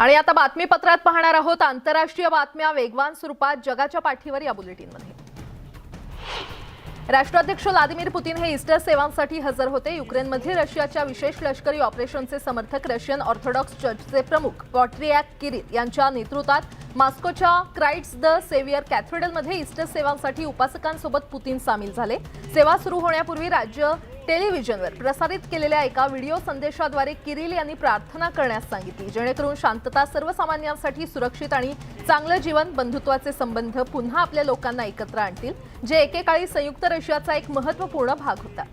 आणि आता बातमीपत्रात पाहणार आहोत आंतरराष्ट्रीय बातम्या वेगवान स्वरूपात जगाच्या पाठीवर या बुलेटिनमध्ये। राष्ट्राध्यक्ष व्लादिमीर पुतीन हे ईस्टर सेवांसाठी हजर होते। युक्रेनमध्ये रशियाच्या विशेष लष्करी ऑपरेशनचे समर्थक रशियन ऑर्थोडॉक्स चर्चचे प्रमुख पॅट्रियार्क किरिल यांच्या नेतृत्वात मॉस्कोच्या क्राइस्ट द सेव्हियर कॅथेड्रलमध्ये ईस्टर सेवांसाठी उपासकांसोबत पुतीन सामील झाले। सेवा सुरू होण्यापूर्वी राज्य टेलिव्हिजनवर प्रसारित केलेल्या एका व्हिडिओ संदेशाद्वारे किरिल यांनी प्रार्थना करण्यास सांगितली, जेणेकरून शांतता, सर्वसामान्यांसाठी सुरक्षित आणि चांगलं जीवन, बंधुत्वाचे संबंध पुन्हा आपल्या लोकांना एकत्र आणतील, जे एकेकाळी संयुक्त रशियाचा एक महत्त्वपूर्ण भाग होता।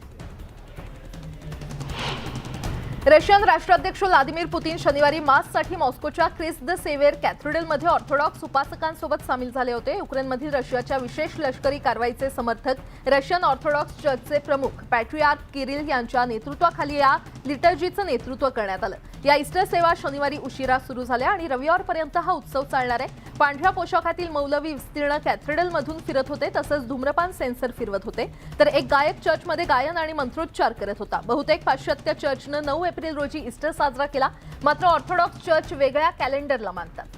रशियन राष्ट्राध्यक्ष व्लादिमीर पुतीन शनिवारी माससाठी मॉस्कोच्या क्राइस्ट द सेव्हियर कॅथेड्रलमध्ये ऑर्थोडॉक्स उपासकांसोबत सामील झाले होते। युक्रेनमधील रशियाच्या विशेष लष्करी कारवाईचे समर्थक रशियन ऑर्थोडॉक्स चर्चचे प्रमुख पॅट्रियार्क किरिल यांच्या नेतृत्वाखाली या लिटर्जीचं नेतृत्व करण्यात आलं। या ईस्टर सेवा शनिवारी उशिरा सुरू झाल्या आणि रविवारपर्यंत हा उत्सव चालणार आहे। पांढऱ्या पोशाखातील मौलवी विस्तीर्ण कॅथेड्रलमधून फिरत होते, तसंच धूम्रपान सेन्सर फिरवत होते, तर एक गायक चर्चमध्ये गायन आणि मंत्रोच्चार करत होता। बहुतेक पाश्चात्य चर्चनं 9 एप्रिल रोजी ईस्टर साजरा केला, मात्र ऑर्थोडॉक्स चर्च वेगळ्या कॅलेंडरला मानतात।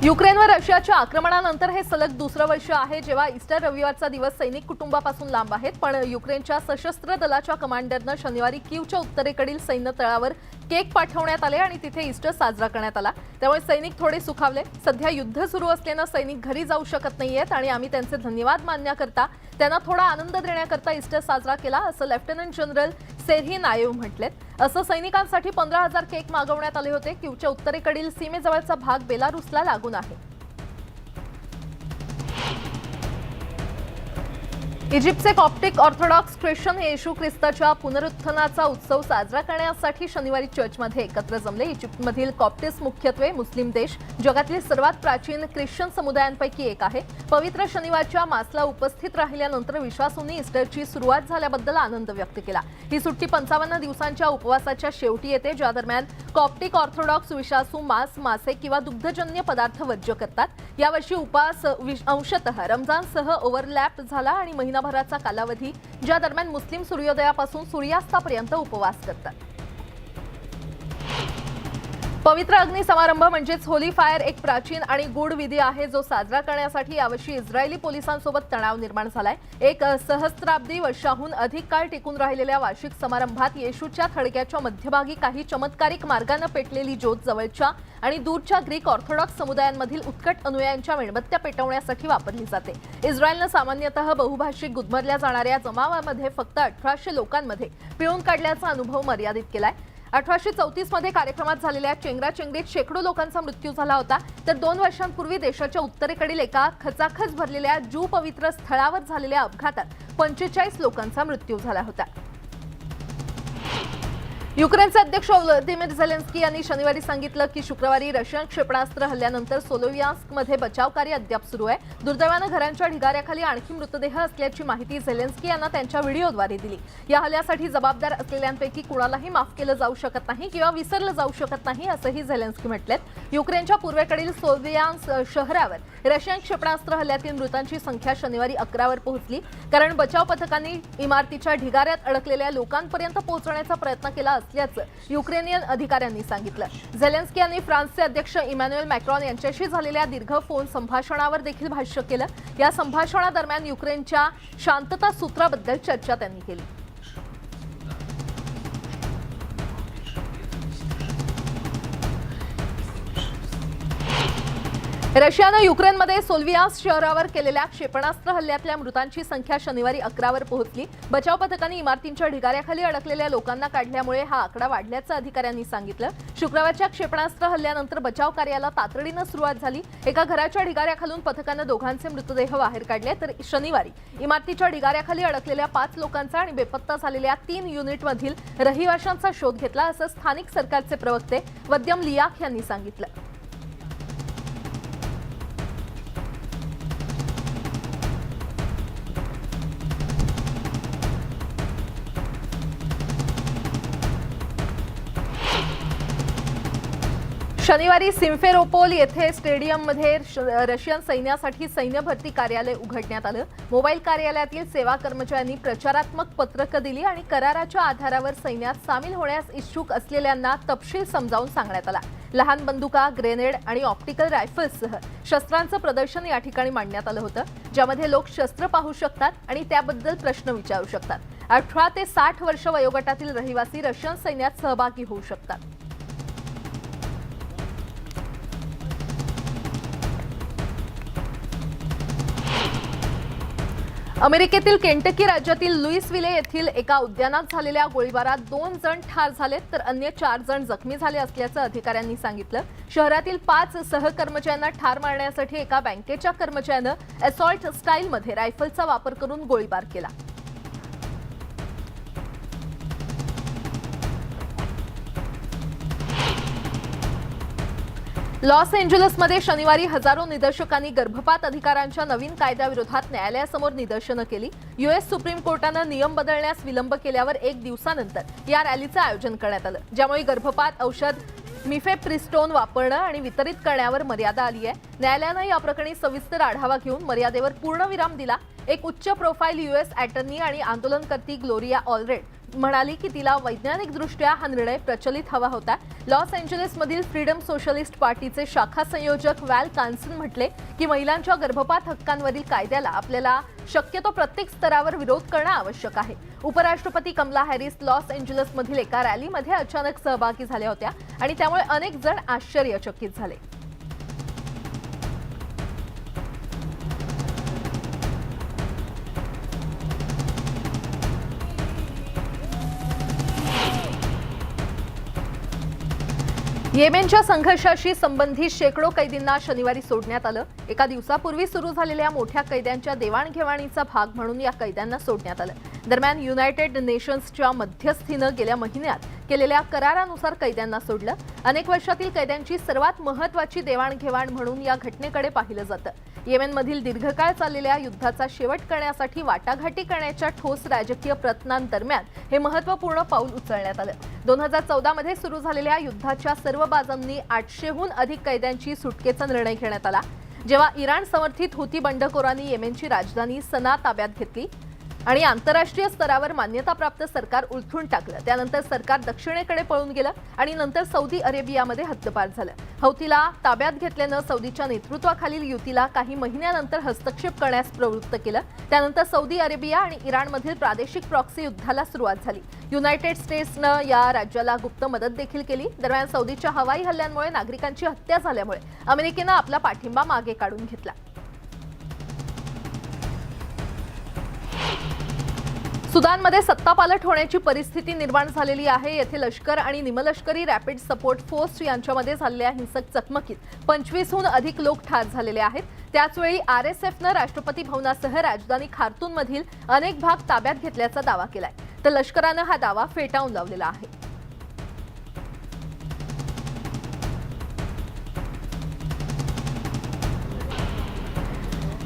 युक्रेनवर रशियाच्या आक्रमणानंतर हे सलग दुसरं वर्ष आहे जेव्हा ईस्टर रविवारचा दिवस सैनिक कुटुंबापासून लांब आहेत, पण युक्रेनच्या सशस्त्र दलाच्या कमांडरनं शनिवारी कीवच्या उत्तरेकडील सैन्य तळावर केक पाठवण्यात आले आणि तिथे ईस्टर साजरा करण्यात आला। त्यामुळे सैनिक थोडे सुखावले। सध्या युद्ध सुरू असल्यानं सैनिक घरी जाऊ शकत नाहीयेत आणि आम्ही त्यांचे धन्यवाद मानण्याकरता त्यांना थोडा आनंद देण्याकरता ईस्टर साजरा केला, असं लेफ्टनंट जनरल सेर्ही नायेव म्हटलेत। असं सैनिकांसाठी 15,000 केक मागवण्यात आले होते। कीवच्या उत्तरेकडील सीमेजवळचा भाग बेलारूसला लागून आहे। इजिप्तचे कॉप्टिक ऑर्थोडॉक्स ख्रिश्चन हे येशू ख्रिस्ताच्या पुनरुत्थानाचा उत्सव साजरा करण्यासाठी शनिवारी चर्चमध्ये एकत्र जमले। इजिप्तमधील कॉप्टिस मुख्यत्वे मुस्लिम देश जगातील सर्वात प्राचीन ख्रिश्चन समुदायांपैकी एक आहे। पवित्र शनिवारच्या मासला उपस्थित राहिल्यानंतर विश्वासूंनी ईस्टरची सुरुवात झाल्याबद्दल आनंद व्यक्त केला। ही सुट्टी 55 दिवसांच्या उपवासाच्या शेवटी येते, ज्या दरम्यान कॉप्टिक ऑर्थोडॉक्स विश्वासू मांस, मासे किंवा दुग्धजन्य पदार्थ वर्ज्य करतात। यावर्षी उपवास अंशतः रमजानसह ओव्हरलॅप झाला आणि महिनाभराचा कालावधी, ज्या दरम्यान मुस्लिम सूर्योदयापासून सूर्यास्तापर्यंत उपवास करतात। पवित्र अग्नी समारंभ म्हणजेच होली फायर एक प्राचीन आणि गूढ विधी आहे, जो साजरा करण्यासाठी यावर्षी इस्रायली पोलिसांसोबत तणाव निर्माण झालाय। एक सहस्त्राब्दी वर्षाहून अधिक काळ टिकून राहिलेल्या वार्षिक समारंभात येशूच्या थडग्याच्या मध्यभागी काही चमत्कारिक मार्गाने पेटलेली ज्योत जवळच्या आणि दूरच्या ग्रीक ऑर्थोडॉक्स समुदायांमधील उत्कट अनुयायांच्या मेणबत्त्या पेटवण्यासाठी वापरली जाते। इस्रायलनं सामान्यतः बहुभाषिक गुदमरल्या जाणाऱ्या जमावामध्ये फक्त 1800 लोकांमध्ये पिळून काढल्याचा अनुभव मर्यादित केलाय। 1834 मध्ये कार्यक्रमात झालेल्या चेंगराचेंगरीत शेकडो लोकांचा मृत्यू झाला होता, तर 2 वर्षांपूर्वी देशाच्या उत्तरेकडील एका खचाखच भरलेल्या ज्यू पवित्र स्थळावर झालेल्या अपघातात 45 लोकांचा मृत्यू झाला होता। युक्रेनचे अध्यक्ष व्लादिमीर झेलेन्स्की यांनी शनिवारी सांगितलं की शुक्रवारी रशियन क्षेपणास्त्र हल्ल्यानंतर सोलोव्यास्कमध्ये बचाव कार्य अद्याप सुरू आहे। दुर्दैवानं घरांच्या ढिगाऱ्याखाली आणखी मृतदेह असल्याची माहिती झेलेन्स्की यांना त्यांच्या व्हिडिओद्वारे दिली। या हल्ल्यासाठी जबाबदार असलेल्यांपैकी कुणालाही माफ केलं जाऊ शकत नाही किंवा विसरलं जाऊ शकत नाही, असंही झेलेन्स्की म्हटलेत। युक्रेनच्या पूर्वेकडील सोलोव्यास्क शहरावर रशियन क्षेपणास्त्र हल्ल्यातील मृतांची संख्या शनिवारी 11वर पोहोचली, कारण बचाव पथकांनी इमारतीच्या ढिगाऱ्यात अडकलेल्या लोकांपर्यंत पोहोचण्याचा प्रयत्न केला असल्याचं युक्रेनियन अधिकाऱ्यांनी सांगितलं। झेलेन्स्की यांनी फ्रान्सचे अध्यक्ष इमॅन्युएल मॅक्रॉन यांच्याशी झालेल्या दीर्घ फोन संभाषणावर देखील भाष्य केलं। या संभाषणादरम्यान युक्रेनच्या शांतता सूत्राबद्दल चर्चा त्यांनी केली। रशियानं युक्रेनमध्ये सोल्वियास्क शहरावर केलेल्या क्षेपणास्त्र हल्ल्यातल्या मृतांची संख्या शनिवारी 11वर पोहोचली। बचाव पथकांनी इमारतींच्या ढिगाऱ्याखाली अडकलेल्या लोकांना काढल्यामुळे हा आकडा वाढल्याचं अधिकाऱ्यांनी सांगितलं। शुक्रवारच्या क्षेपणास्त्र हल्ल्यानंतर बचाव कार्याला तातडीनं सुरुवात झाली। एका घराच्या ढिगाऱ्याखालून पथकानं दोघांचे मृतदेह बाहेर काढले, तर शनिवारी इमारतीच्या ढिगाऱ्याखाली अडकलेल्या 5 लोकांचा आणि बेपत्ता झालेल्या 3 युनिटमधील रहिवाशांचा शोध घेतला, असं स्थानिक सरकारचे प्रवक्ते वद्यम लियाख यांनी सांगितलं। शनिवारी सिम्फेरोपोल येथे स्टेडियममध्ये रशियन सैन्यासाठी सैन्य भरती कार्यालय उघडण्यात आलं। मोबाईल कार्यालयातील सेवा कर्मचाऱ्यांनी प्रचारात्मक पत्रकं दिली आणि कराराच्या आधारावर सैन्यात सामील होण्यास इच्छुक असलेल्यांना तपशील समजावून सांगण्यात आला। लहान बंदुका, ग्रेनेड आणि ऑप्टिकल रायफल्ससह शस्त्रांचं प्रदर्शन या ठिकाणी मांडण्यात आलं होतं, ज्यामध्ये लोक शस्त्र पाहू शकतात आणि त्याबद्दल प्रश्न विचारू शकतात। 18 ते 60 वर्ष वयोगटातील रहिवासी रशियन सैन्यात सहभागी होऊ शकतात। अमेरिकेतील केंटकी राज्यातील लुईसविले येथील एका उद्यानात झालेल्या गोळीबारात 2 जण ठार झालेत तर अन्य 4 जण जखमी झाले असल्याचं अधिकाऱ्यांनी सांगितलं। शहरातील 5 सहकर्मचाऱ्यांना ठार मारण्यासाठी एका बँकेच्या कर्मचाऱ्यानं असॉल्ट स्टाईलमध्ये रायफलचा वापर करून गोळीबार केला। लॉस एंजेलिसमध्ये शनिवारी हजारो निदर्शकांनी गर्भपात अधिकारांच्या नवीन कायद्याविरोधात न्यायालयासमोर निदर्शनं केली। यूएस सुप्रीम कोर्टानं नियम बदलण्यास विलंब केल्यावर 1 दिवसानंतर या रॅलीचं आयोजन करण्यात आलं, ज्यामुळे गर्भपात औषध मिफेप्रिस्टोन वापरणं आणि वितरित करण्यावर मर्यादा आली आहे। न्यायालयानं या प्रकरणी सविस्तर आढावा घेऊन मर्यादेवर पूर्णविराम दिला। एक उच्च प्रोफाईल यूएस अटर्नी आणि आंदोलनकर्ती ग्लोरिया ऑलरेड म्हणाली की तिला वैज्ञानिकदृष्ट्या हा निर्णय प्रचलित हवा होता। लॉस एंजेलिसमधील फ्रीडम सोशलिस्ट पार्टीचे शाखा संयोजक वॅल कान्सन म्हटले की महिलांच्या गर्भपात हक्कांवरील कायद्याला आपल्याला शक्यतो प्रत्येक स्तरावर विरोध करणं आवश्यक आहे। उपराष्ट्रपती कमला हॅरिस लॉस एंजेलिसमधील एका रॅलीमध्ये अचानक सहभागी झाल्या होत्या आणि त्यामुळे अनेक जण आश्चर्यचकित झाले। येमेनच्या संघर्षाशी संबंधित शेकडो कैदींना शनिवारी सोडण्यात आलं। एका दिवसापूर्वी सुरू झालेल्या मोठ्या कैद्यांच्या देवाणघेवाणीचा भाग म्हणून या कैद्यांना सोडण्यात आलं। दरम्यान युनायटेड नेशन्सच्या मध्यस्थीनं गेल्या महिन्यात केलेल्या करारानुसार कैद्यांना सोडलं। अनेक वर्षातील कैद्यांची सर्वात महत्त्वाची देवाणघेवाण म्हणून या घटनेकडे पाहिलं जातं। येमेनमधील दीर्घकाळ चाललेल्या युद्धाचा शेवट करण्यासाठी वाटाघाटी करण्याच्या ठोस राजकीय प्रयत्नांदरम्यान हे महत्त्वपूर्ण पाऊल उचलण्यात आलं। 2014 मध्ये सुरू झालेल्या युद्धाच्या सर्व बाजूंनी 800हून अधिक कैद्यांची सुटकेचा निर्णय घेण्यात आला। जेव्हा इराण समर्थित हुती बंडखोरांनी येमेनची राजधानी सना ताब्यात घेतली आणि आंतरराष्ट्रीय स्तरावर मान्यताप्राप्त सरकार उलथून टाकलं, त्यानंतर सरकार दक्षिणेकडे पळून गेलं आणि नंतर सौदी अरेबियामध्ये हद्दपार झालं। हौतीला ताब्यात घेतल्यानं सौदीच्या नेतृत्वाखालील युतीला काही महिन्यानंतर हस्तक्षेप करण्यास प्रवृत्त केलं। त्यानंतर सौदी अरेबिया आणि इराणमधील प्रादेशिक प्रॉक्सी युद्धाला सुरुवात झाली। युनायटेड स्टेट्सनं या राज्याला गुप्त मदत देखील केली। दरम्यान सौदीच्या हवाई हल्ल्यांमुळे नागरिकांची हत्या झाल्यामुळे अमेरिकेनं आपला पाठिंबा मागे काढून घेतला। सुदानमध्ये सत्तापालट होण्याची परिस्थिती निर्माण झालेली आहे। येथे लष्कर आणि निमलष्करी रॅपिड सपोर्ट फोर्स यांच्यामध्ये झालेल्या हिंसक चकमकीत 25हून अधिक लोक ठार झालेले आहेत। त्याचवेळी आरएसएफनं राष्ट्रपती भवनासह राजधानी खार्तूममधील अनेक भाग ताब्यात घेतल्याचा दावा केलाय, तर लष्करानं हा दावा फेटाळून लावलेला आहे।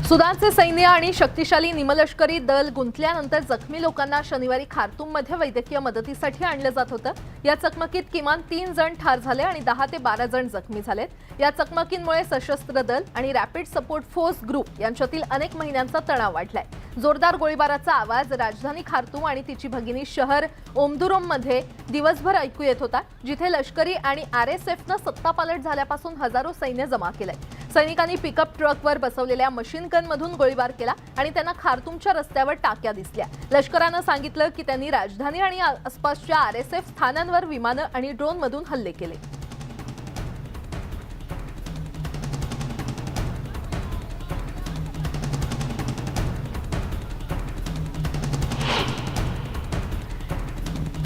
सुदानचे सैन्य आणि शक्तिशाली निमलष्करी दल गुंतल्यानंतर जखमी लोकांना शनिवारी खार्तूममध्ये वैद्यकीय मदतीसाठी आणलं जात होतं। या चकमकीत किमान 3 जण ठार झाले आणि 10 ते 12 जण जखमी झालेत। या चकमकींमुळे सशस्त्र दल आणि रॅपिड सपोर्ट फोर्स ग्रुप यांच्यातील अनेक महिन्यांचा तणाव वाढलाय। जोरदार गोळीबाराचा आवाज राजधानी खार्तूम आणि तिची भगिनी शहर ओमदुरममध्ये दिवसभर ऐकू येत होता, जिथे लष्करी आणि आरएसएफनं सत्तापालट झाल्यापासून हजारो सैन्य जमा केलंय। सैनिकांनी पिकअप ट्रकवर बसवलेल्या मशीन गनमधून गोळीबार केला आणि त्यांना खार्तूमच्या रस्त्यावर टाक्या दिसल्या। लष्करानं सांगितलं की त्यांनी राजधानी आणि आसपासच्या आरएसएफ स्थानांवर विमानं आणि ड्रोनमधून हल्ले केले।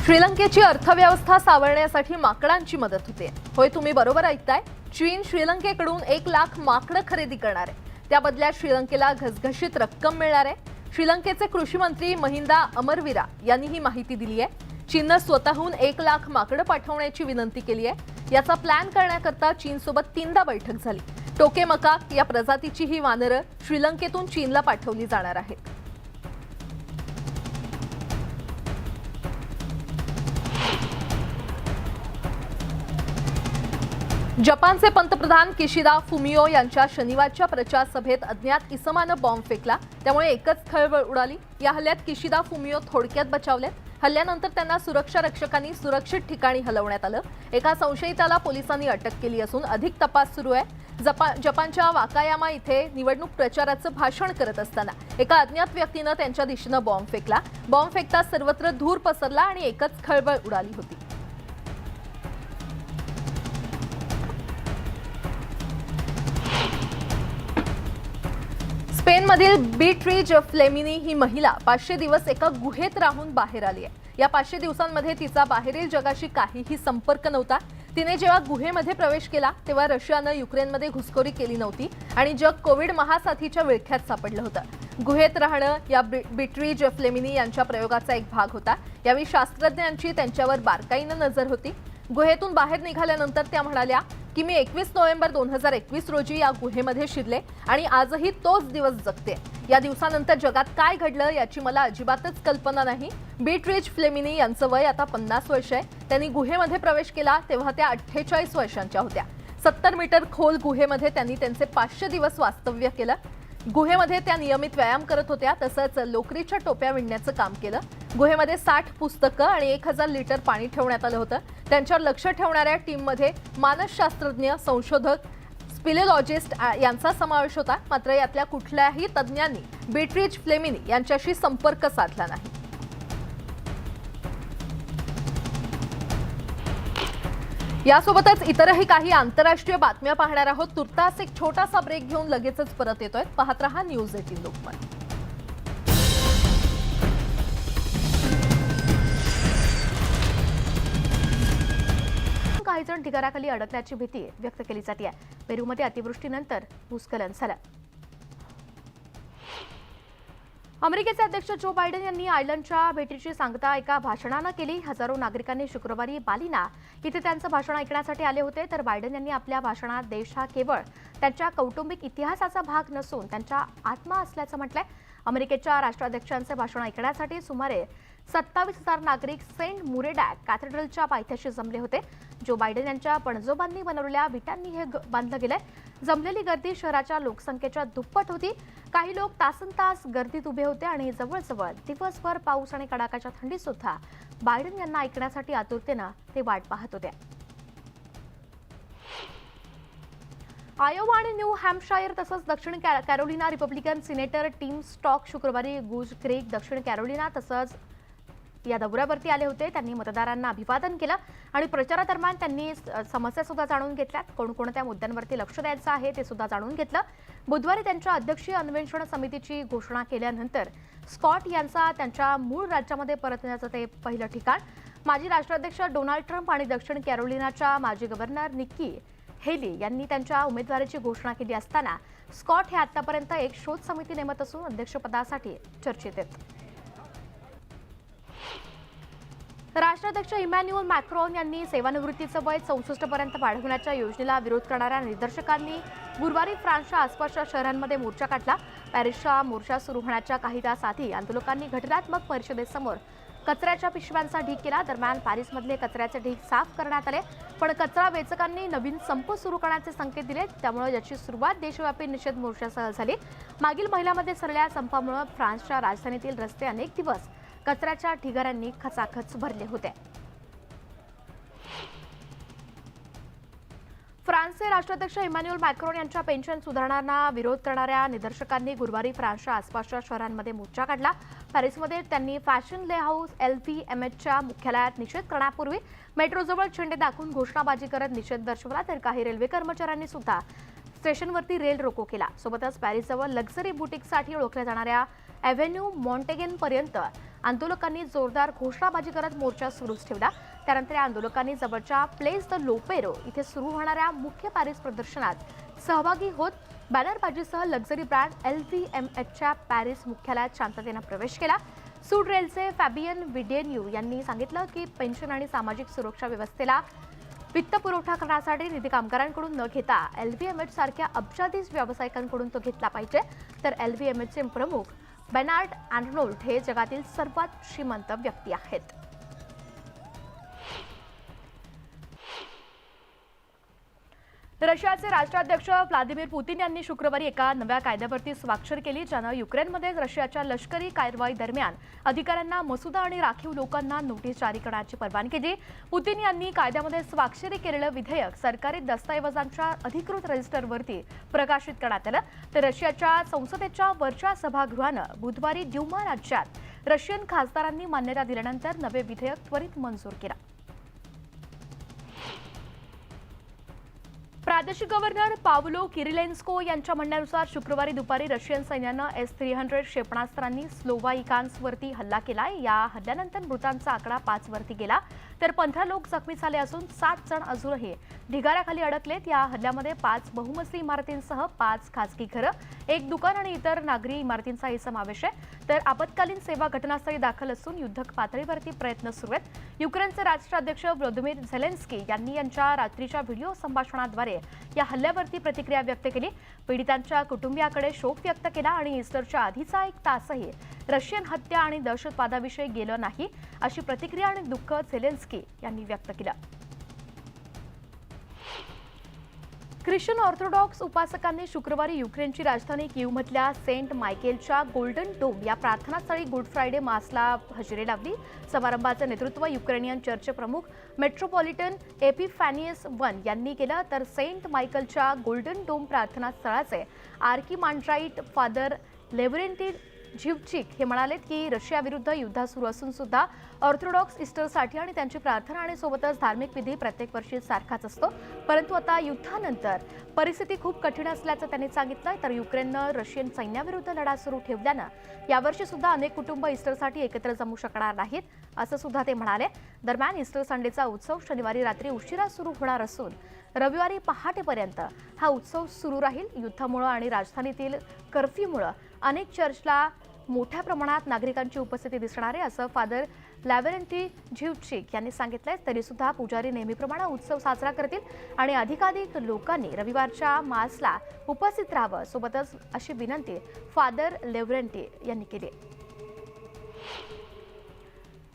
श्रीलंकेची अर्थव्यवस्था सावरण्यासाठी माकडांची मदत होते। होय, तुम्ही बरोबर ऐकताय। चीन श्रीलंकेकडून 1 लाख माकडं खरेदी करणार आहे। त्या बदल्यात श्रीलंकेला घसघशीत रक्कम मिळणार आहे। श्रीलंकेचे कृषी मंत्री महिंदा अमरवीरा यांनी ही माहिती दिली आहे। चीननं स्वतःहून 1 लाख माकडं पाठवण्याची विनंती केली आहे। याचा प्लॅन करण्याकरता चीनसोबत 3दा बैठक झाली। टोके मकाक या प्रजातीची ही वानरं श्रीलंकेतून चीनला पाठवली जाणार आहेत। जपानचे पंतप्रधान किशिदा फुमिओ यांच्या शनिवारच्या प्रचार सभेत अज्ञात इसमानं बॉम्ब फेकला, त्यामुळे एकच खळबळ उडाली। या हल्ल्यात किशिदा फुमिओ थोडक्यात बचावले। हल्ल्यानंतर त्यांना सुरक्षा रक्षकांनी सुरक्षित ठिकाणी हलवण्यात आलं। एका संशयिताला पोलिसांनी अटक केली असून अधिक तपास सुरू आहे। जपानच्या वाकायामा इथे निवडणूक प्रचाराचं भाषण करत असताना एका अज्ञात व्यक्तीनं त्यांच्या दिशेनं बॉम्ब फेकला। बॉम्ब फेकताच सर्वत्र धूर पसरला आणि एकच खळबळ उडाली होती। स्पेनमधील बीट्रीज फ्लेमिनी ही महिला 500 दिवस एका गुहेत राहून बाहेर आली आहे। या 500 दिवसांमध्ये तिचा बाहेरील जगाशी काहीही संपर्क नव्हता। तिने जेव्हा गुहेमध्ये प्रवेश केला तेव्हा रशियानं युक्रेनमध्ये घुसखोरी केली नव्हती आणि जग कोविड महासाथीच्या विळख्यात सापडलं होतं। गुहेत राहणं या बीट्रीज फ्लेमिनी यांच्या प्रयोगाचा एक भाग होता। यावेळी शास्त्रज्ञांची त्यांच्यावर बारकाईनं नजर होती। गुहेतून बाहेर निघाल्यानंतर त्या म्हणाल्या की मी 21 नोव्हेंबर 2021 रोजी या गुहेमध्ये शिरले आणि आजही तोच दिवस जगते। या दिवसानंतर जगात काय घडलं याची मला अजिबातच कल्पना नाही। बीट्रीज फ्लेमिनी यांचं वय आता 50 वर्ष आहे। त्यांनी गुहेमध्ये प्रवेश केला तेव्हा त्या 48 वर्षांच्या होत्या। 70 मीटर खोल गुहेमध्ये त्यांनी त्यांचे 500 दिवस वास्तव्य केलं। गुहेमध्ये त्या नियमित व्यायाम करत होत्या, तसंच लोकरीच्या टोप्या विणण्याचं काम केलं। गुहेमध्ये 60 पुस्तकं आणि 1000 लिटर पाणी ठेवण्यात आलं होतं। त्यांच्यावर लक्ष ठेवणाऱ्या टीममध्ये मानसशास्त्रज्ञ, संशोधक, स्पिलेलॉजिस्ट यांचा समावेश होता। मात्र यातल्या कुठल्याही तज्ज्ञांनी बीट्रीज फ्लेमिनी यांच्याशी संपर्क साधला नाही। यासोबतच इतरही काही आंतरराष्ट्रीय बातम्या पाहणार आहोत। तुर्तास एक छोटासा ब्रेक घेऊन लगेचच परत येतोय। पाहत रहा न्यूज 18 लोकमत। काही जण ढिगाऱ्याखाली अडकण्याची भीती व्यक्त केली जाते। पेरूमध्ये अतिवृष्टीनंतर भूस्खलन झालं। अमेरिकेचे अध्यक्ष जो बायडन यांनी आयर्लंडच्या भेटीची सांगता एका भाषणानं केली। हजारो नागरिकांनी शुक्रवारी बालिना इथे त्यांचं भाषण ऐकण्यासाठी आले होते। तर बायडन यांनी आपल्या भाषणात देश हा केवळ त्यांच्या कौटुंबिक इतिहासाचा भाग नसून त्यांचा आत्मा असल्याचं म्हटलंय। अमेरिकेच्या राष्ट्राध्यक्षांचे भाषण ऐकण्यासाठी सुमारे 27,000 नागरिक सेंट मुरेडॅक कॅथेड्रलच्या पायथ्याशी जमले होते। जो बायडन यांच्या पणजोबांनी बनवलेल्या विटांनी हे बांधलं गेलंय। जमलेली गर्दी शहराच्या लोकसंख्येच्या दुप्पट होती। काही लोक तासनतास गर्दीत उभे होते आणि जवळजवळ दिवसभर पाऊस आणि कडाक्याच्या थंडीत सुद्धा बायडन यांना ऐकण्यासाठी आतुरतेनं ते वाट पाहत होते। आयोवा आणि न्यू हॅम्पशायर तसंच दक्षिण Carolina Republican senator team stock शुक्रवारी गुज क्रीक, दक्षिण कॅरोलिना तसंच या दौऱ्यावरती आले होते। त्यांनी मतदारांना अभिवादन केलं आणि प्रचारादरम्यान त्यांनी समस्या सुद्धा जाणून घेतल्यात। कोणकोणत्या मुद्द्यांवरती लक्ष द्यायचं आहे ते सुद्धा जाणून घेतलं। बुधवारी त्यांच्या अध्यक्षीय अन्वेषण समितीची घोषणा केल्यानंतर स्कॉट यांचा त्यांच्या मूळ राज्यामध्ये परतण्याचं ते पहिलं ठिकाण। माजी राष्ट्राध्यक्ष डोनाल्ड ट्रम्प आणि दक्षिण कॅरोलिनाच्या माजी गव्हर्नर निक्की हेली यांनी त्यांच्या उमेदवारीची घोषणा केली असताना स्कॉट हे आतापर्यंत एक शोध समिती नेमत असून अध्यक्षपदासाठी चर्चेत आहेत। राष्ट्राध्यक्ष इमॅन्युअल मॅक्रॉन यांनी सेवानिवृत्तीचं वय 64 पर्यंत वाढवण्याच्या योजनेला विरोध करणाऱ्या निदर्शकांनी गुरुवारी फ्रान्सच्या आसपासच्या शहरांमध्ये मोर्चा काढला। पॅरिसचा मोर्चा सुरू होण्याच्या काही तास आधी आंदोलकांनी घटनात्मक परिषदेसमोर कचऱ्याच्या पिशव्यांचा ढीग केला। दरम्यान पॅरिसमधले कचऱ्याचे ढीग साफ करण्यात आले, पण कचरा वेचकांनी नवीन संप सुरू करण्याचे संकेत दिले। त्यामुळे याची सुरुवात देशव्यापी निषेध मोर्चासह झाली। मागील महिन्यामध्ये झालेल्या संपामुळे फ्रान्सच्या राजधानीतील रस्ते अनेक दिवस कचऱ्याच्या ढिगाऱ्यांनी खचाखच भरले होते। फ्रान्सचे राष्ट्राध्यक्ष इमॅन्युअल मॅक्रॉन यांच्या पेन्शन सुधारणांना विरोध करणाऱ्या निदर्शकांनी गुरुवारी फ्रान्सच्या आसपासच्या शहरांमध्ये मोर्चा काढला। पॅरिसमध्ये त्यांनी फॅशन ले हाऊस LVMHच्या मुख्यालयात निषेध करण्यापूर्वी मेट्रोजवळ झेंडे दाखवून घोषणाबाजी करत निषेध दर्शवला। तर काही रेल्वे कर्मचाऱ्यांनी सुद्धा स्टेशनवरती रेल रोको केला। सोबतच पॅरिसजवळ लक्झरी बुटीकसाठी ओळखल्या जाणाऱ्या एव्हेन्यू मॉन्टेगेन पर्यंत आंदोलकांनी जोरदार घोषणाबाजी करत मोर्चा सुरूच ठेवला। त्यानंतर या आंदोलकांनी जवळच्या प्लेस द लोपेरो इथे सुरू होणाऱ्या मुख्य पॅरिस प्रदर्शनात सहभागी होत बॅनरबाजीसह लक्झरी ब्रँड LVMHच्या पॅरिस मुख्यालयात शांततेनं प्रवेश केला। सूड रेलचे फॅबियन विडेन्यू यांनी सांगितलं की पेन्शन आणि सामाजिक सुरक्षा व्यवस्थेला वित्तपुरवठा करण्यासाठी निधी कामगारांकडून न घेता LVMH सारख्या अब्जाधीश व्यावसायिकांकडून तो घेतला पाहिजे। तर LVMHचे प्रमुख बेनार्ड आर्नोल्ड हे जगातील सर्वात श्रीमंत व्यक्ती आहेत। रशियाचे राष्ट्राध्यक्ष व्लादिमीर पुतीन यांनी शुक्रवारी एका नव्या कायद्यावरती स्वाक्षरी केली, ज्यानं युक्रेनमध्ये रशियाच्या लष्करी कारवाई दरम्यान अधिकाऱ्यांना मसुदा आणि राखीव लोकांना नोटीस जारी करण्याची परवानगी दिली. पुतीन यांनी कायद्यामध्ये स्वाक्षरी केलेलं विधेयक सरकारी दस्तऐवजांच्या अधिकृत रजिस्टरवरती प्रकाशित करण्यात आलं. तर रशियाच्या संसदेच्या वरच्या सभागृहानं बुधवारी ड्यूमा राज्यात रशियन खासदारांनी मान्यता दिल्यानंतर नवे विधेयक त्वरित मंजूर केलं. प्रादेशिक गव्हर्नर पावलो किरिलेन्स्को यांच्या म्हणण्यानुसार शुक्रवारी दुपारी रशियन सैन्यानं S-300 क्षेपणास्त्रांनी स्लोवाईकांसवरती हल्ला केलाय. या हल्ल्यानंतर मृतांचा आकडा 5 वरती गेला, तर 15 लोक जखमी झाले असून 7 जण अजूनही ढिगाऱ्याखाली अडकलेत. या हल्ल्यामध्ये 5 बहुमजली इमारतींसह 5 खासगी घरं, 1 दुकान आणि इतर नागरी इमारतींचाही समावेश आहे. तर आपत्कालीन सेवा घटनास्थळी दाखल असून युद्धक पातळीवरती प्रयत्न सुरू आहेत. युक्रेनचे राष्ट्राध्यक्ष व्लादिमीर झेलेन्स्की यांनी यांच्या रात्रीच्या व्हिडिओ संभाषणाद्वारे या हल्ल्यावरती प्रतिक्रिया व्यक्त केली. पीडितांच्या कुटुंबियाकडे शोक व्यक्त केला आणि ईस्टरच्या आधीचा 1 तासही रशियन हत्या आणि दहशतवादाविषयी गेलं नाही, अशी प्रतिक्रिया आणि दुःख झेलेन्स्की यांनी व्यक्त केलं. ख्रिश्चन ऑर्थोडॉक्स उपासकांनी शुक्रवारी युक्रेनची राजधानी कीव्हमधल्या सेंट मायकेलच्या गोल्डन डोम या प्रार्थनास्थळी गुड फ्रायडे मासला हजेरी लावली. समारंभाचं नेतृत्व युक्रेनियन चर्चचे प्रमुख मेट्रोपॉलिटन एपिफॅनियस वन यांनी केलं. तर सेंट मायकलच्या गोल्डन डोम प्रार्थनास्थळाचे आर्किमांड्राईट फादर लेव्हरेंटी झिवचिक हे म्हणालेत की रशियाविरुद्ध युद्ध सुरू असून सुद्धा ऑर्थोडॉक्स ईस्टरसाठी आणि त्यांची प्रार्थना आणि सोबतच धार्मिक विधी प्रत्येक वर्षी सारखाच असतो, परंतु आता युद्धानंतर परिस्थिती खूप कठीण असल्याचं त्यांनी सांगितलं. तर युक्रेननं रशियन सैन्याविरुद्ध लढा सुरू ठेवल्यानं यावर्षी सुद्धा अनेक कुटुंब ईस्टरसाठी एकत्र जमू शकणार नाहीत, असं सुद्धा ते म्हणाले. दरम्यान ईस्टर संडेचा उत्सव शनिवारी रात्री उशिरा सुरू होणार असून रविवारी पहाटेपर्यंत हा उत्सव सुरू राहील. युद्धामुळे आणि राजधानीतील कर्फ्यूमुळे अनेक चर्चला मोठ्या प्रमाणात नागरिकांची उपस्थिती दिसणार आहे, असं फादर लॅव्हरेंटी झिवचिक यांनी सांगितलंय. तरी सुद्धा पुजारी नेहमीप्रमाणे उत्सव साजरा करतील आणि अधिकाधिक लोकांनी रविवारच्या मासला उपस्थित राहावं, सोबतच अशी विनंती फादर लेव्हरेंटी यांनी केली.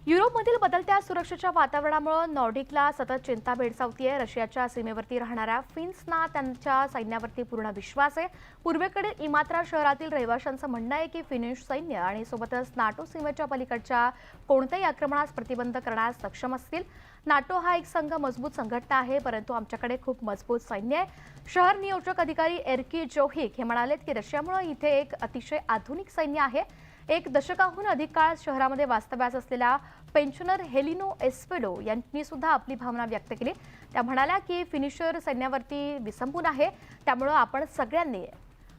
युरोपमधील बदलत्या सुरक्षेच्या वातावरणामुळे नॉर्डिकला सतत चिंता भेडसावतीये. रशियाच्या सीमेवरती राहणाऱ्या फिन्सना त्यांच्या सैन्यावरती पूर्ण विश्वास आहे. पूर्वेकडील इमात्रा शहरातील रहिवाशांचं म्हणणं आहे की फिनिश सैन्य आणि सोबतच नाटो सीमेच्या पलीकडच्या कोणत्याही आक्रमणास प्रतिबंध करण्यास सक्षम असतील. नाटो हा एक मजबूत संघटना आहे, परंतु आमच्याकडे खूप मजबूत सैन्य आहे. शहर नियोजक अधिकारी एर्की जोहिक हे म्हणालेत की रशियामुळे इथे एक अतिशय आधुनिक सैन्य आहे. 1 दशकाहून अधिक काळ शहरामध्ये वास्तव्यास असलेल्या पेन्शनर हेलिनो एस्पेडो यांनी सुद्धा आपली भावना व्यक्त केली. त्या म्हणाल्या की फिनिशर सैन्यावरती विसंबून आहे, त्यामुळं आपण सगळ्यांनी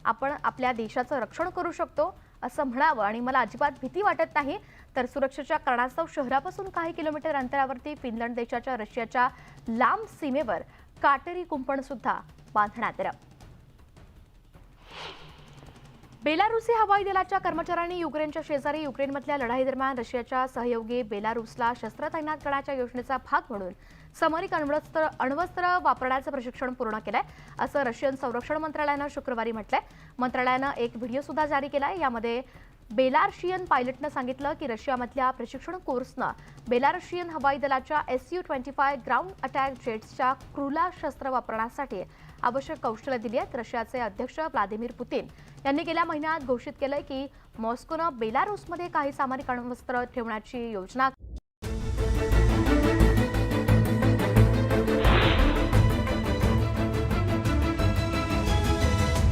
आपल्या देशाचं रक्षण करू शकतो असं म्हणावं आणि मला अजिबात भीती वाटत नाही. तर सुरक्षेच्या कारणास्तव शहरापासून काही किलोमीटर अंतरावरती फिनलंड देशाच्या रशियाच्या लांब सीमेवर काटेरी कुंपण सुद्धा बांधण्यात आलं. बेलारुसी हवाई दलाच्या कर्मचाऱ्यांनी युक्रेनच्या शेजारी युक्रेनमधल्या लढाईदरम्यान रशियाच्या सहयोगी बेलारुसला शस्त्र तैनात करण्याच्या योजनेचा भाग म्हणून सामरिक अण्वस्त्र वापरण्याचं प्रशिक्षण पूर्ण केलंय, असं रशियन संरक्षण मंत्रालयानं शुक्रवारी म्हटलंय. मंत्रालयानं एक व्हिडिओ सुद्धा जारी केलाय. यामध्ये बेलारशियन पायलटनं सांगितलं की रशियामधल्या प्रशिक्षण कोर्सनं बेलारशियन हवाई दलाच्या Su-25 ग्राउंड अटॅक जेट्सच्या क्रूला शस्त्र वापरण्यासाठी आवश्यक कौशल्य दिली आहेत. रशियाचे अध्यक्ष व्लादिमीर पुतीन यांनी गेल्या महिन्यात घोषित केलंय की मॉस्कोनं बेलारुसमध्ये काही सामरिक अण्वस्त्र ठेवण्याची योजना